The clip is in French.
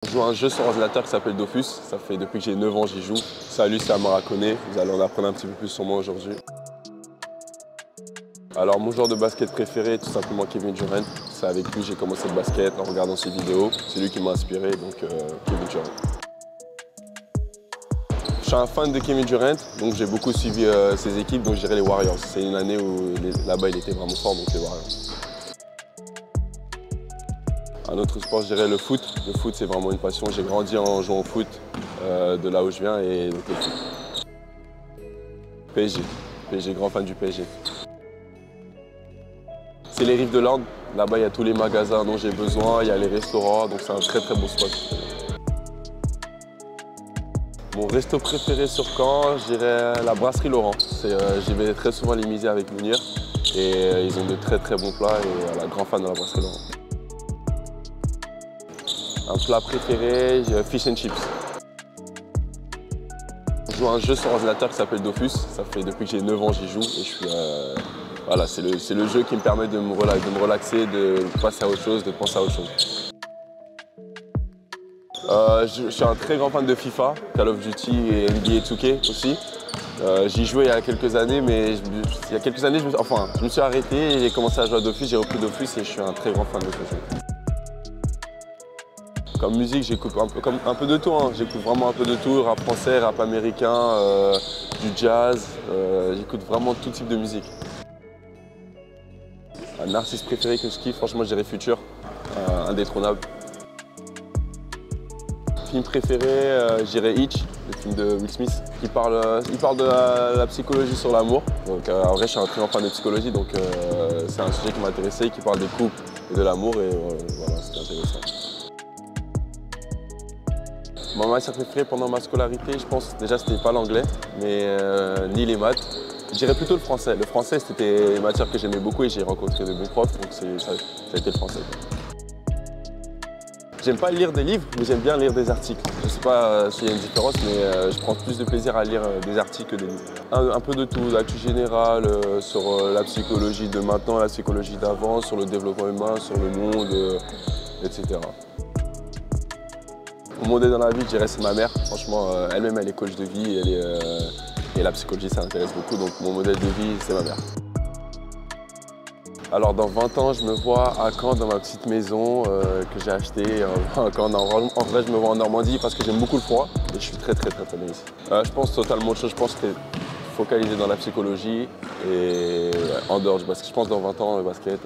Je joue à un jeu sur ordinateur qui s'appelle Dofus. Ça fait depuis que j'ai 9 ans j'y joue. Salut, c'est Amara Koné. Vous allez en apprendre un petit peu plus sur moi aujourd'hui. Alors mon joueur de basket préféré, tout simplement Kevin Durant. C'est avec lui que j'ai commencé le basket en regardant ses vidéos. C'est lui qui m'a inspiré, donc Kevin Durant. Je suis un fan de Kevin Durant, donc j'ai beaucoup suivi ses équipes, donc je dirais les Warriors. C'est une année où là-bas il était vraiment fort, donc les Warriors. Un autre sport, je dirais le foot. Le foot, c'est vraiment une passion. J'ai grandi en jouant au foot de là où je viens et donc le foot. PSG. PSG, grand fan du PSG. C'est les rives de l'Orne. Là-bas, il y a tous les magasins dont j'ai besoin, il y a les restaurants, donc c'est un très très beau spot. Mon resto préféré sur Caen, je dirais la brasserie Laurent. J'y vais très souvent les miser avec Mounir et ils ont de très très bons plats et voilà, grand fan de la brasserie Laurent. Un plat préféré, fish and chips. Je joue à un jeu sur ordinateur qui s'appelle Dofus. Ça fait depuis que j'ai 9 ans j'y joue et je suis, voilà, c'est le jeu qui me permet de me relaxer, de passer à autre chose, de penser à autre chose. Je suis un très grand fan de FIFA, Call of Duty et NBA 2K aussi. J'y jouais il y a quelques années, mais je me suis arrêté et j'ai commencé à jouer à Dofus, j'ai repris Dofus et je suis un très grand fan de ce jeu. Comme musique, j'écoute un peu de tout, hein. J'écoute vraiment un peu de tout, rap français, rap américain, du jazz, j'écoute vraiment tout type de musique. Un artiste préféré que je kiffe, franchement, je dirais Future, indétrônable. Film préféré, je dirais Hitch, le film de Will Smith. Il parle de la psychologie sur l'amour. Donc, en vrai, je suis un très grand fan de psychologie, donc c'est un sujet qui m'a intéressé, qui parle des couples et de l'amour, et voilà, c'était intéressant. Ma matière préférée pendant ma scolarité, je pense, déjà, c'était pas l'anglais, mais ni les maths. Je dirais plutôt le français. Le français, c'était une matière que j'aimais beaucoup et j'ai rencontré de bons profs, donc ça a été le français. J'aime pas lire des livres, mais j'aime bien lire des articles. Je sais pas s'il y a une différence, mais je prends plus de plaisir à lire des articles que des livres. Un peu de tout, l'actu générale, sur la psychologie de maintenant, la psychologie d'avant, sur le développement humain, sur le monde, etc. Mon modèle dans la vie, je dirais, c'est ma mère. Franchement, elle-même, elle est coach de vie et la psychologie, ça m'intéresse beaucoup. Donc mon modèle de vie, c'est ma mère. Alors dans 20 ans, je me vois à Caen dans ma petite maison que j'ai achetée. En vrai, je me vois en Normandie parce que j'aime beaucoup le froid et je suis très bien ici. Je pense totalement autre chose. Je pense que focaliser dans la psychologie et en dehors du basket. Je pense dans 20 ans, le basket,